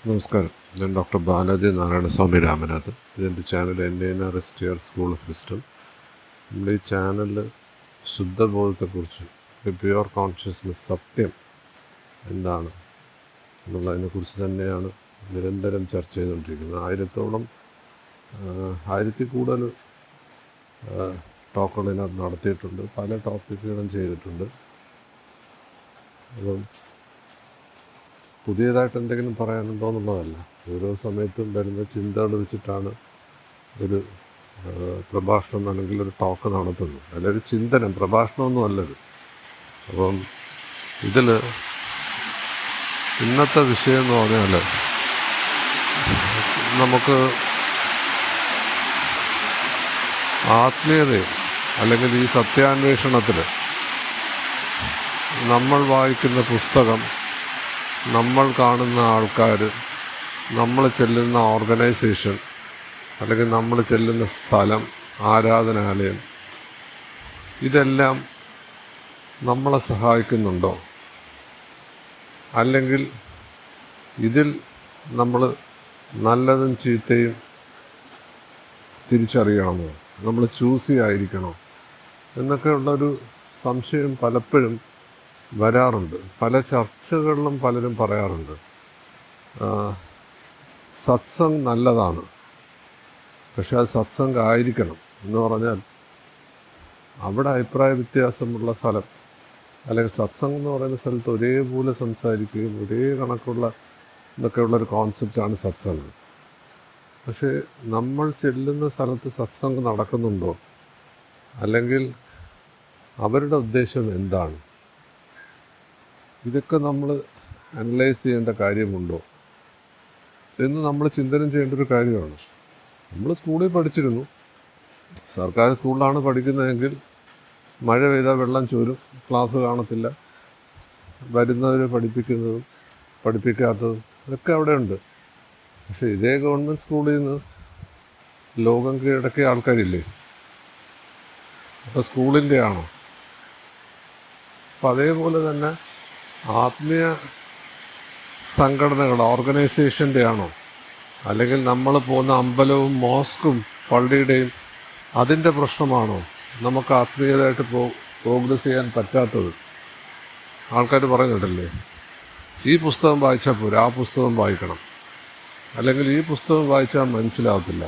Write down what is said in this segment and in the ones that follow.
നമസ്കാരം. ഞാൻ ഡോക്ടർ ബാലാജി നാരായണസ്വാമി രാമനാഥൻ. ഇതെൻ്റെ channel NNRSTR school of wisdom. നമ്മുടെ ഈ ചാനലിൽ ശുദ്ധബോധത്തെക്കുറിച്ച്, പ്യുവർ കോൺഷ്യസ്നെസ്, സത്യം എന്താണ് എന്നുള്ളതിനെക്കുറിച്ച് തന്നെയാണ് നിരന്തരം ചർച്ച ചെയ്തുകൊണ്ടിരിക്കുന്നത്. 1000-ൽ കൂടുതൽ ടോക്കുകൾ ഇതിനകത്ത് നടത്തിയിട്ടുണ്ട്. പല ടോപ്പിക്കുകളും ചെയ്തിട്ടുണ്ട്. അപ്പം പുതിയതായിട്ട് എന്തെങ്കിലും പറയാനുണ്ടോ എന്നുള്ളതല്ല, ഓരോ സമയത്തും വരുന്ന ചിന്തകൾ വെച്ചിട്ടാണ് ഒരു പ്രഭാഷണം അല്ലെങ്കിൽ ഒരു ടോക്ക് നടത്തുന്നത്. അതിലൊരു ചിന്തനം, പ്രഭാഷണമൊന്നും അല്ലത്. അപ്പം ഇതിൽ ഇന്നത്തെ വിഷയം എന്ന് പറഞ്ഞാൽ, നമുക്ക് ആത്മീയതയെ അല്ലെങ്കിൽ ഈ സത്യാന്വേഷണത്തിൽ നമ്മൾ വായിക്കുന്ന പുസ്തകം, നമ്മൾ കാണുന്ന ആൾക്കാർ, നമ്മൾ ചെല്ലുന്ന ഓർഗനൈസേഷൻ അല്ലെങ്കിൽ നമ്മൾ ചെല്ലുന്ന സ്ഥലം, ആരാധനാലയം, ഇതെല്ലാം നമ്മളെ സഹായിക്കുന്നുണ്ടോ? അല്ലെങ്കിൽ ഇതിൽ നമ്മൾ നല്ലതും ചീത്തയും തിരിച്ചറിയണമോ? നമ്മൾ ചൂസി ആയിരിക്കണോ എന്നൊക്കെയുള്ളൊരു സംശയം പലപ്പോഴും വരാറുണ്ട്. പല ചർച്ചകളിലും പലരും പറയാറുണ്ട്, സത്സംഗ് നല്ലതാണ്, പക്ഷെ അത് സത്സംഗ് ആയിരിക്കണം എന്ന് പറഞ്ഞാൽ അവിടെ അഭിപ്രായ വ്യത്യാസമുള്ള സ്ഥലം, അല്ലെങ്കിൽ സത്സംഗ് എന്ന് പറയുന്ന സ്ഥലത്ത് ഒരേപോലെ സംസാരിക്കുകയും ഒരേ കണക്കുള്ള ഇതൊക്കെയുള്ളൊരു കോൺസെപ്റ്റാണ് സത്സംഗ്. പക്ഷേ നമ്മൾ ചെല്ലുന്ന സ്ഥലത്ത് സത്സംഗ് നടക്കുന്നുണ്ടോ? അല്ലെങ്കിൽ അവരുടെ ഉദ്ദേശം എന്താണ്? ഇതൊക്കെ നമ്മൾ അനലൈസ് ചെയ്യേണ്ട കാര്യമുണ്ടോ എന്ന് നമ്മൾ ചിന്തനം ചെയ്യേണ്ട ഒരു കാര്യമാണ്. നമ്മൾ സ്കൂളിൽ പഠിച്ചിരുന്നു, സർക്കാർ സ്കൂളിലാണ് പഠിക്കുന്നതെങ്കിൽ മഴ പെയ്താൽ വെള്ളം ചോരും, ക്ലാസ് കാണത്തില്ല, വരുന്നവർ പഠിപ്പിക്കുന്നതും പഠിപ്പിക്കാത്തതും ഇതൊക്കെ അവിടെ ഉണ്ട്. പക്ഷേ ഇതേ ഗവൺമെൻറ് സ്കൂളിൽ നിന്ന് ലോകം കീഴടക്കിയ ആൾക്കാരില്ലേ? അപ്പോൾ സ്കൂളിൻ്റെ ആണോ? അപ്പോൾ അതേപോലെ തന്നെ ആത്മീയ സംഘടനകൾ, ഓർഗനൈസേഷൻ്റെ ആണോ? അല്ലെങ്കിൽ നമ്മൾ പോകുന്ന അമ്പലവും മോസ്കും പള്ളിയുടെയും അതിൻ്റെ പ്രശ്നമാണോ നമുക്ക് ആത്മീയതായിട്ട് പ്രോഗ്രസ് ചെയ്യാൻ പറ്റാത്തത്? ആൾക്കാർ പറയുന്നുണ്ടല്ലേ, ഈ പുസ്തകം വായിച്ചാൽ പോരാ, ആ പുസ്തകം വായിക്കണം, അല്ലെങ്കിൽ ഈ പുസ്തകം വായിച്ചാൽ മനസ്സിലാവത്തില്ല.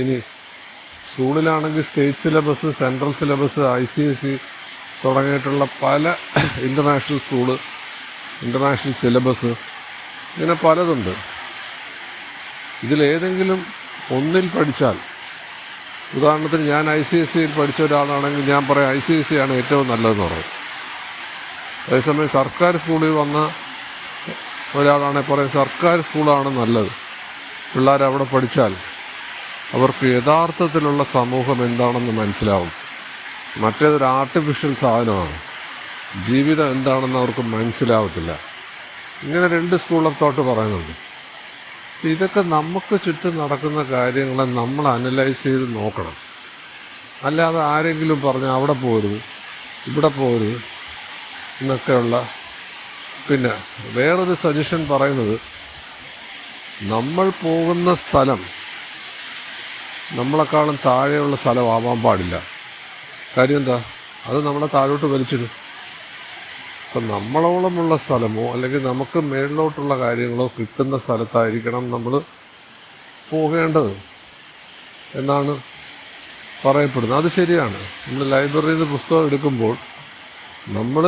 ഇനി സ്കൂളിലാണെങ്കിൽ state syllabus, central syllabus, ICSE തുടങ്ങിയിട്ടുള്ള പല ഇൻ്റർനാഷണൽ സ്കൂള്, ഇൻ്റർനാഷണൽ സിലബസ്, ഇങ്ങനെ പലതുണ്ട്. ഇതിലേതെങ്കിലും ഒന്നിൽ പഠിച്ചാൽ, ഉദാഹരണത്തിന് ഞാൻ ICSEയിൽ പഠിച്ച ഒരാളാണെങ്കിൽ ഞാൻ പറയാം ICSE ആണ് ഏറ്റവും നല്ലതെന്ന് പറയും. അതേസമയം സർക്കാർ സ്കൂളിൽ വന്ന ഒരാളാണെങ്കിൽ പറയും സർക്കാർ സ്കൂളാണ് നല്ലത്, പിള്ളേരവിടെ പഠിച്ചാൽ അവർക്ക് യഥാർത്ഥത്തിലുള്ള സമൂഹം എന്താണെന്ന് മനസ്സിലാവും. മറ്റേതൊരു ആർട്ടിഫിഷ്യൽ സാധനമാണ്, ജീവിതം എന്താണെന്ന് അവർക്ക് മനസ്സിലാവത്തില്ല. ഇങ്ങനെ 2 സ്കൂൾ ഓഫ് തോട്ട് പറയുന്നുണ്ട്. ഇതൊക്കെ നമുക്ക് ചുറ്റും നടക്കുന്ന കാര്യങ്ങളെ നമ്മൾ അനലൈസ് ചെയ്ത് നോക്കണം. അല്ലാതെ ആരെങ്കിലും പറഞ്ഞ് അവിടെ പോരുത്, ഇവിടെ പോരുത് എന്നൊക്കെയുള്ള. പിന്നെ വേറൊരു സജഷൻ പറയുന്നത്, നമ്മൾ പോകുന്ന സ്ഥലം നമ്മളെക്കാളും താഴെയുള്ള സ്ഥലമാവാൻ പാടില്ല. കാര്യം എന്താ? അത് നമ്മളെ താഴോട്ട് വലിച്ചിടും. അപ്പം നമ്മളോളമുള്ള സ്ഥലമോ അല്ലെങ്കിൽ നമുക്ക് മേളിലോട്ടുള്ള കാര്യങ്ങളോ കിട്ടുന്ന സ്ഥലത്തായിരിക്കണം നമ്മൾ പോകേണ്ടത് എന്നാണ് പറയപ്പെടുന്നത്. അത് ശരിയാണ്. നമ്മൾ ലൈബ്രറിയിൽ നിന്ന് പുസ്തകം എടുക്കുമ്പോൾ നമ്മൾ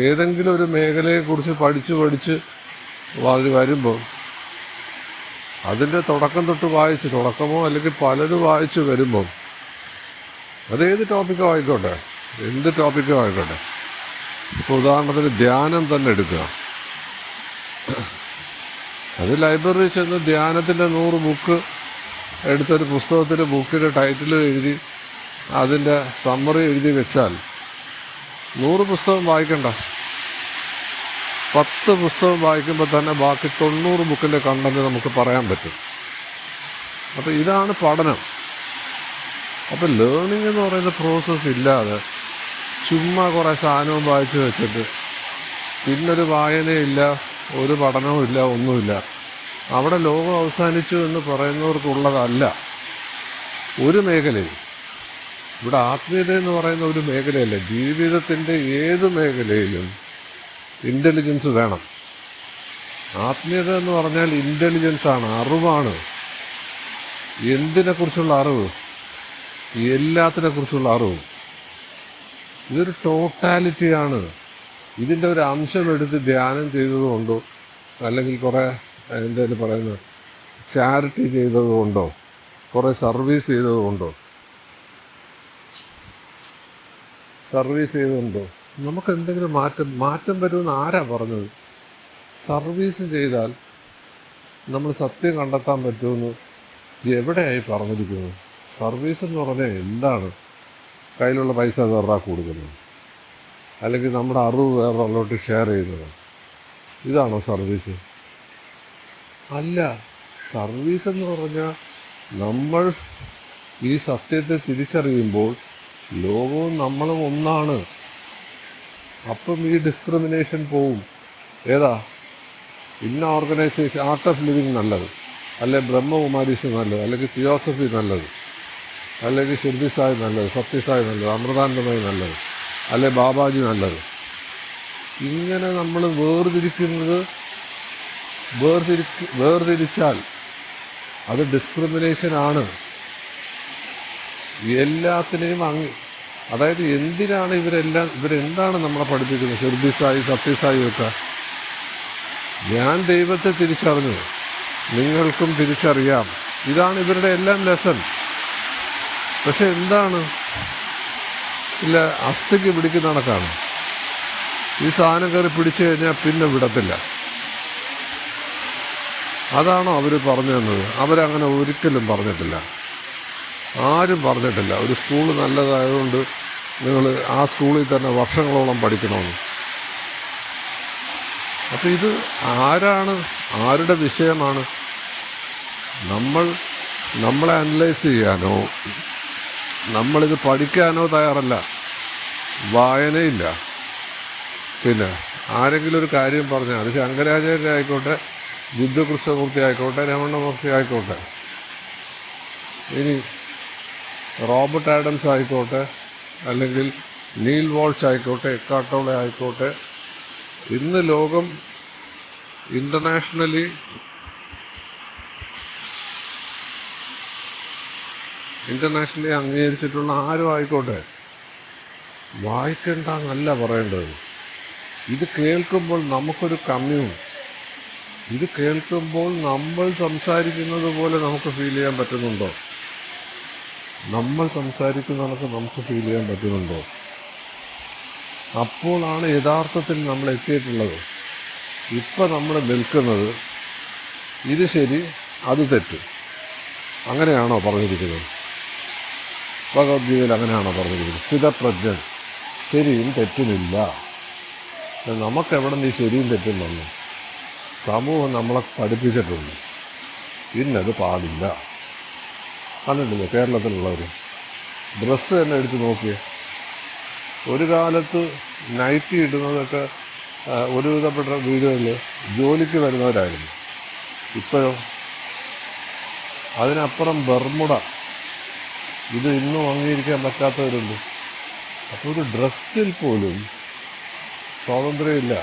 ഏതെങ്കിലും ഒരു മേഖലയെക്കുറിച്ച് പഠിച്ച് വരുമ്പോൾ അതിൻ്റെ തുടക്കം തൊട്ട് വായിച്ച്, തുടക്കമോ അല്ലെങ്കിൽ പലരും വായിച്ച് വരുമ്പം അതേത് ടോപ്പിക്കോ ആയിക്കോട്ടെ, എന്ത് ടോപ്പിക്കോ ആയിക്കോട്ടെ. ഇപ്പോൾ ഉദാഹരണത്തിന് ധ്യാനം തന്നെ എടുക്കുക. അത് ലൈബ്രറിയിൽ ചെന്ന് ധ്യാനത്തിൻ്റെ 100 ബുക്ക് എടുത്തൊരു പുസ്തകത്തിൽ ബുക്കിൻ്റെ ടൈറ്റിൽ എഴുതി അതിൻ്റെ സമ്മറി എഴുതി വെച്ചാൽ 100 പുസ്തകം വായിക്കണ്ട, 10 പുസ്തകം വായിക്കുമ്പോൾ തന്നെ ബാക്കി 90 ബുക്കിൻ്റെ കണ്ടന്റ് നമുക്ക് പറയാൻ പറ്റും. അപ്പോൾ ഇതാണ് പഠനം. അപ്പോൾ ലേണിംഗ് എന്ന് പറയുന്ന പ്രോസസ്സ് ഇല്ലാതെ ചുമ്മാ കുറേ സാധനവും വായിച്ച് വെച്ചിട്ട് പിന്നൊരു വായനയില്ല, ഒരു പഠനവും ഇല്ല, ഒന്നുമില്ല. അവിടെ ലോകം അവസാനിച്ചു എന്ന് പറയുന്നവർക്കുള്ളതല്ല ഒരു മേഖലയും. ഇവിടെ ആത്മീയത എന്ന് പറയുന്ന ഒരു മേഖലയല്ല. ജീവിതത്തിൻ്റെ ഏത് മേഖലയിലും ഇൻ്റലിജൻസ് വേണം. ആത്മീയത എന്ന് പറഞ്ഞാൽ ഇൻ്റലിജൻസാണ്, അറിവാണ്. എന്തിനെക്കുറിച്ചുള്ള അറിവ്? എല്ലാത്തിനെക്കുറിച്ചുള്ള അറിവ്. ഇതൊരു ടോട്ടാലിറ്റിയാണ്. ഇതിൻ്റെ ഒരു അംശം എടുത്ത് ധ്യാനം ചെയ്തതുകൊണ്ടോ അല്ലെങ്കിൽ കുറേ എന്തെങ്കിലും പറയുന്നത് ചാരിറ്റി ചെയ്തതുകൊണ്ടോ കുറേ സർവീസ് ചെയ്തതുകൊണ്ടോ നമുക്ക് എന്തെങ്കിലും മാറ്റം വരുമെന്ന് ആരാ പറഞ്ഞത്? സർവീസ് ചെയ്താൽ നമ്മൾ സത്യം കണ്ടെത്താൻ പറ്റുമെന്ന് എവിടെയായി പറഞ്ഞിരിക്കുന്നത്? സർവീസ് എന്ന് പറഞ്ഞാൽ എന്താണ്? കയ്യിലുള്ള പൈസ വേറൊരാൾക്ക് കൊടുക്കുന്നത്, അല്ലെങ്കിൽ നമ്മുടെ അറിവ് വേറൊരാളോട്ട് ഷെയർ ചെയ്യുന്നത്, ഇതാണോ സർവീസ്? അല്ല. സർവീസ് എന്ന് പറഞ്ഞാൽ നമ്മൾ ഈ സത്യത്തെ തിരിച്ചറിയുമ്പോൾ ലോകവും നമ്മളും ഒന്നാണ്. അപ്പം ഈ ഡിസ്ക്രിമിനേഷൻ പോവും. ഏതാ? ഇന്ന ഓർഗനൈസേഷൻ, ആർട്ട് ഓഫ് ലിവിങ് നല്ലത്, അല്ലെ ബ്രഹ്മകുമാരീസ് നല്ലത്, അല്ലെങ്കിൽ തിയോസഫി നല്ലത്, അല്ലെങ്കിൽ ഷിർദി സായി നല്ലത്, സത്യസായി നല്ലത്, അമൃതാനന്ദമയി നല്ലത്, അല്ലെ ബാബാജി നല്ലത്. ഇങ്ങനെ നമ്മൾ വേർതിരിച്ചാൽ അത് ഡിസ്ക്രിമിനേഷനാണ്. എല്ലാത്തിനെയും അതായത് എന്തിനാണ് ഇവരെന്താണ് നമ്മളെ പഠിപ്പിക്കുന്നത്? ഷിർദി സായി, സത്യസായി ഒക്കെ ഞാൻ ദൈവത്തെ തിരിച്ചറിഞ്ഞു, നിങ്ങൾക്കും തിരിച്ചറിയാം, ഇതാണ് ഇവരുടെ എല്ലാം ലെസൺ. പക്ഷെ എന്താണ്? ഇല്ല, അസ്ഥിക്ക് പിടിക്കുന്ന കണക്കാണ്. ഈ സാധനം കയറി പിടിച്ചു കഴിഞ്ഞാൽ പിന്നെ വിടത്തില്ല. അതാണോ അവർ പറഞ്ഞു തന്നത്? അവരങ്ങനെ ഒരിക്കലും പറഞ്ഞിട്ടില്ല. ആരും പറഞ്ഞിട്ടില്ല ഒരു സ്കൂൾ നല്ലതായതുകൊണ്ട് നിങ്ങൾ ആ സ്കൂളിൽ തന്നെ വർഷങ്ങളോളം പഠിക്കണമെന്ന്. അപ്പോൾ ഇത് ആരുടെ വിഷയമാണ്? നമ്മളെ അനലൈസ് ചെയ്യാനോ നമ്മളിത് പഠിക്കാനോ തയ്യാറല്ല. വായനയില്ല. പിന്നെ ആരെങ്കിലും ഒരു കാര്യം പറഞ്ഞാൽ അത് ശങ്കരാചാര്യ ആയിക്കോട്ടെ, ബുദ്ധ കൃഷ്ണമൂർത്തി ആയിക്കോട്ടെ, രമണമൂർത്തി ആയിക്കോട്ടെ, ഇനി റോബർട്ട് ആഡംസ് ആയിക്കോട്ടെ, അല്ലെങ്കിൽ നീൽ വോൾഷ് ആയിക്കോട്ടെ, എക്കാർട്ടോളെ ആയിക്കോട്ടെ, ഇന്ന് ലോകം ഇൻ്റർനാഷണലി അംഗീകരിച്ചിട്ടുള്ള ആരും ആയിക്കോട്ടെ, വായിക്കണ്ടെന്നല്ല പറയേണ്ടത്. ഇത് കേൾക്കുമ്പോൾ നമുക്കൊരു ഇത് കേൾക്കുമ്പോൾ നമ്മൾ സംസാരിക്കുന്നത് പോലെ നമുക്ക് ഫീൽ ചെയ്യാൻ പറ്റുന്നുണ്ടോ? നമ്മൾ സംസാരിക്കുന്ന നമുക്ക് ഫീൽ ചെയ്യാൻ പറ്റുന്നുണ്ടോ? അപ്പോഴാണ് യഥാർത്ഥത്തിൽ നമ്മൾ എത്തിയിട്ടുള്ളത്. ഇപ്പം നമ്മൾ നിൽക്കുന്നത് ഇത് ശരി അത് തെറ്റ്, അങ്ങനെയാണോ പറഞ്ഞിരിക്കുന്നത്? ഭഗവത്ഗീതയിൽ അങ്ങനെയാണോ പറഞ്ഞിരിക്കുന്നത്? സ്ഥിതപ്രജ്ഞൻ, ശരിയും തെറ്റുമില്ല. നമുക്കെവിടെ നിന്ന് ഈ ശരിയും തെറ്റും വന്നു? സമൂഹം നമ്മളെ പഠിപ്പിച്ചിട്ടുണ്ട് ഇന്നത് പാടില്ല. കണ്ടിട്ടില്ലേ കേരളത്തിലുള്ളവർ? ഡ്രസ്സ് തന്നെ എടുത്ത് നോക്കിയേ. ഒരു കാലത്ത് നൈറ്റി ഇടുന്നതൊക്കെ ഒരുവിധപ്പെട്ട വീടുകളിൽ ജോലിക്ക് വരുന്നവരായിരുന്നു. ഇപ്പോഴോ അതിനപ്പുറം ബർമുട, ഇത് ഇന്നും അംഗീകരിക്കാൻ പറ്റാത്തവരുണ്ട്. അപ്പോൾ ഒരു ഡ്രസ്സിൽ പോലും സ്വാതന്ത്ര്യമില്ല.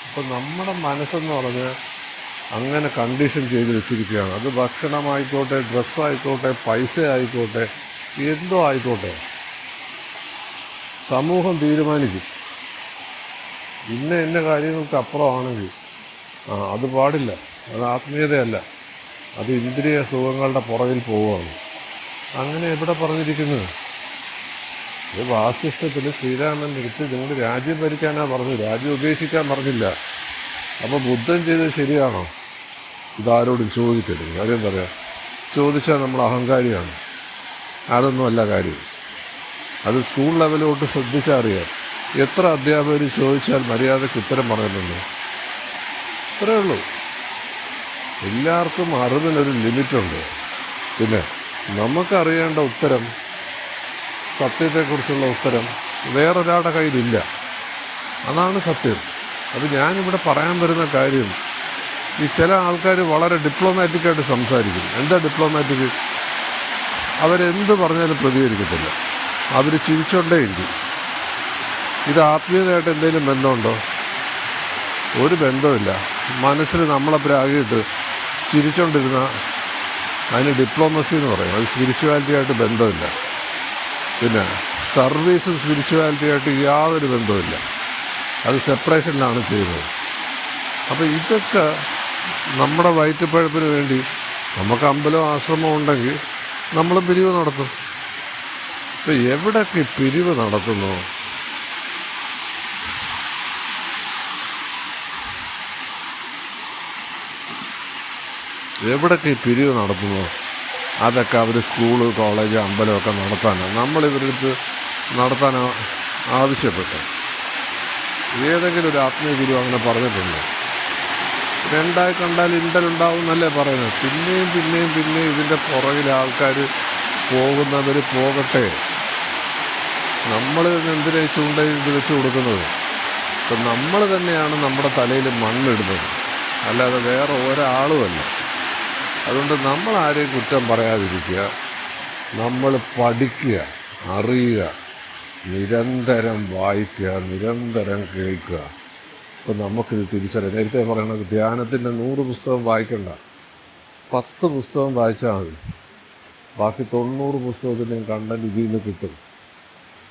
അപ്പോൾ നമ്മുടെ മനസ്സെന്ന് പറഞ്ഞാൽ അങ്ങനെ കണ്ടീഷൻ ചെയ്ത് വെച്ചിരിക്കുകയാണ്. അത് ഭക്ഷണമായിക്കോട്ടെ, ഡ്രസ്സായിക്കോട്ടെ, പൈസ ആയിക്കോട്ടെ, എന്തോ ആയിക്കോട്ടെ, സമൂഹം തീരുമാനിക്കും. ഇന്ന കാര്യങ്ങൾക്ക് അപ്പുറമാണെങ്കിൽ അത് പാടില്ല, അത് ആത്മീയതയല്ല, അത് ഇന്ദ്രിയ സുഖങ്ങളുടെ പുറകിൽ പോവുകയാണ്. അങ്ങനെ എവിടെ പറഞ്ഞിരിക്കുന്നത്? ഇത് വാസിഷ്ഠത്തിൽ ശ്രീരാമൻ എടുത്ത് നിങ്ങൾ രാജ്യം ഭരിക്കാനാണ് പറഞ്ഞു, രാജ്യം ഉപേക്ഷിക്കാൻ പറഞ്ഞില്ല. അപ്പോൾ ബുദ്ധൻ ചെയ്തത് ശരിയാണോ? ഇതാരോടും ചോദിക്കരുത്. കാര്യം പറയാം, ചോദിച്ചാൽ നമ്മൾ അഹങ്കാരിയാണ്. അതൊന്നും അല്ല കാര്യം. അത് സ്കൂൾ ലെവലോട്ട് ശ്രദ്ധിച്ചാൽ അറിയാം. എത്ര അധ്യാപകർ ചോദിച്ചാൽ മര്യാദയ്ക്ക് ഉത്തരം പറയുന്നുണ്ട്? ഇത്രയേ ഉള്ളൂ. എല്ലാവർക്കും അറിവിനൊരു ലിമിറ്റുണ്ട്. പിന്നെ നമുക്കറിയേണ്ട ഉത്തരം, സത്യത്തെക്കുറിച്ചുള്ള ഉത്തരം വേറൊരാളുടെ കയ്യിലില്ല. അതാണ് സത്യം. അത് ഞാനിവിടെ പറയാൻ വരുന്ന കാര്യം, ഈ ചില ആൾക്കാർ വളരെ ഡിപ്ലോമാറ്റിക്കായിട്ട് സംസാരിക്കും. എന്താ ഡിപ്ലോമാറ്റിക്? അവരെന്ത് പറഞ്ഞാലും പ്രതികരിക്കത്തില്ല, അവർ ചിരിച്ചോണ്ടേയിരിക്കും. ഇത് ആത്മീയതയായിട്ട് എന്തെങ്കിലും ബന്ധമുണ്ടോ? ഒരു ബന്ധമില്ല. മനസ്സിൽ നമ്മളെ പ്രാഗിയിട്ട് ചിരിച്ചോണ്ടിരുന്ന അതിന് ഡിപ്ലോമസി എന്ന് പറയും. അത് സ്പിരിച്വാലിറ്റിയായിട്ട് ബന്ധമില്ല. പിന്നെ സർവീസും സ്പിരിച്വാലിറ്റിയായിട്ട് യാതൊരു ബന്ധമില്ല. അത് സെപ്പറേഷനിലാണ് ചെയ്യുന്നത്. അപ്പോൾ ഇതൊക്കെ നമ്മുടെ വയറ്റുപഴപ്പിന് വേണ്ടി നമുക്ക് അമ്പലവും ആശ്രമവും ഉണ്ടെങ്കിൽ നമ്മൾ പിരിവ് നടത്തും. ഇപ്പം എവിടെയൊക്കെ പിരിവ് നടത്തുന്നു? എവിടെയൊക്കെ പിരിവ് നടത്തുന്നു അതൊക്കെ അവർ സ്കൂള്, കോളേജ്, അമ്പലമൊക്കെ നടത്താനാണ് നമ്മളിവരുടെ അടുത്ത് നടത്താൻ ആവശ്യപ്പെട്ടു. ഏതെങ്കിലും ഒരു ആത്മീയ ഗുരു അങ്ങനെ പറഞ്ഞിട്ടുണ്ട്? രണ്ടായി കണ്ടാൽ ഇണ്ടലുണ്ടാവും എന്നല്ലേ പറയുന്നത്. പിന്നെയും ഇതിൻ്റെ പുറകിൽ ആൾക്കാർ പോകുന്നവർ പോകട്ടെ. നമ്മൾ എന്തിനാ ചൂണ്ട ഇത് വെച്ച് കൊടുക്കുന്നത്? ഇപ്പം നമ്മൾ തന്നെയാണ് നമ്മുടെ തലയിൽ മണ്ണിടുന്നത്, അല്ലാതെ വേറെ ഒരാളുമല്ല. അതുകൊണ്ട് നമ്മൾ ആരെയും കുറ്റം പറയാതിരിക്കുക. നമ്മൾ പഠിക്കുക, അറിയുക, നിരന്തരം വായിക്കുക, നിരന്തരം കേൾക്കുക. ഇപ്പം നമുക്കിത് തിരിച്ചറിയാം. നേരത്തെ പറയണത് ധ്യാനത്തിൻ്റെ 100 പുസ്തകം വായിക്കണ്ട, 10 പുസ്തകം വായിച്ചാൽ മതി. ബാക്കി 90 പുസ്തകത്തിൻ്റെയും കണ്ടൻറ്റ് ഇതിൽ നിന്ന് കിട്ടും.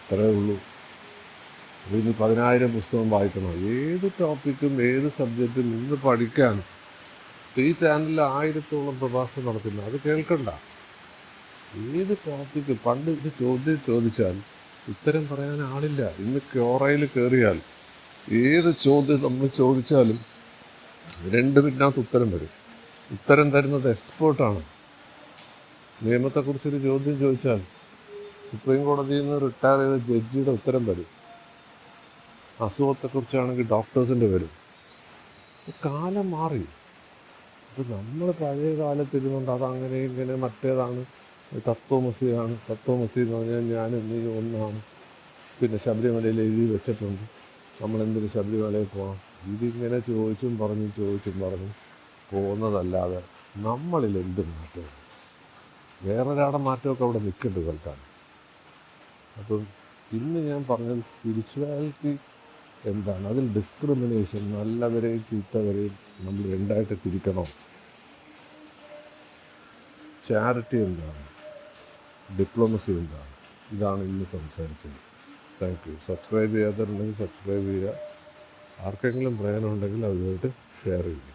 അത്രയേ ഉള്ളൂ. ഇനി 10,000 പുസ്തകം വായിക്കണം. ഏത് ടോപ്പിക്കും ഏത് സബ്ജക്റ്റും ഇന്ന് പഠിക്കാൻ ഈ ചാനലിൽ 1000-ഓളം പ്രഭാഷണം നടത്തുന്നു. അത് കേൾക്കണ്ട. ഏത് ടോപ്പിക്ക് പണ്ട് ഇത് ചോദിച്ചാൽ ഉത്തരം പറയാൻ ആളില്ല. ഇന്ന് ക്യോറയിൽ കയറിയാൽ ഏത് ചോദ്യം നമ്മൾ ചോദിച്ചാലും 2 മിനിറ്റിനകത്ത് ഉത്തരം വരും. ഉത്തരം തരുന്നത് എക്സ്പേർട്ടാണ്. നിയമത്തെക്കുറിച്ചൊരു ചോദ്യം ചോദിച്ചാൽ സുപ്രീം കോടതിയിൽ നിന്ന് റിട്ടയർ ചെയ്ത ജഡ്ജിയുടെ ഉത്തരം വരും. അസുഖത്തെക്കുറിച്ചാണെങ്കിൽ ഡോക്ടേഴ്സിൻ്റെ വരും. കാലം മാറി. അപ്പോൾ നമ്മൾ പഴയ കാലത്തിരുന്നുകൊണ്ട് അതങ്ങനെ ഇങ്ങനെ മറ്റേതാണ്, തത്വമസിയാണ്. തത്വമസി എന്ന് പറഞ്ഞാൽ ഞാൻ നീ ഒന്നാണ്. പിന്നെ ശബരിമലയിൽ എഴുതി വെച്ചിട്ടുണ്ട്, നമ്മളെന്തിന് ശബരിമലയിൽ പോകണം. ഇതിങ്ങനെ ചോദിച്ചും പറഞ്ഞു പോകുന്നതല്ലാതെ നമ്മളിൽ എന്ത് മാറ്റം? വേറൊരാളുടെ മാറ്റമൊക്കെ അവിടെ നിൽക്കുന്നുണ്ട് കേൾക്കാൻ. അപ്പം ഇന്ന് ഞാൻ പറഞ്ഞത് സ്പിരിച്വാലിറ്റി എന്താണ്, അതിൽ ഡിസ്ക്രിമിനേഷൻ, നല്ലവരെയും ചീത്തവരെയും നമ്മൾ രണ്ടായിട്ട് തിരിക്കണം. ചാരിറ്റി എന്താണ്, ഡിപ്ലോമസി എന്താണ്, ഇതാണ് ഇന്ന് സംസാരിച്ചത്. Thank you. സബ്സ്ക്രൈബ് ചെയ്യാത്തവരുണ്ടെങ്കിൽ സബ്സ്ക്രൈബ് ചെയ്യുക. ആർക്കെങ്കിലും പ്രയോജനം ഉണ്ടെങ്കിൽ അതുമായിട്ട് ഷെയർ ചെയ്യുക.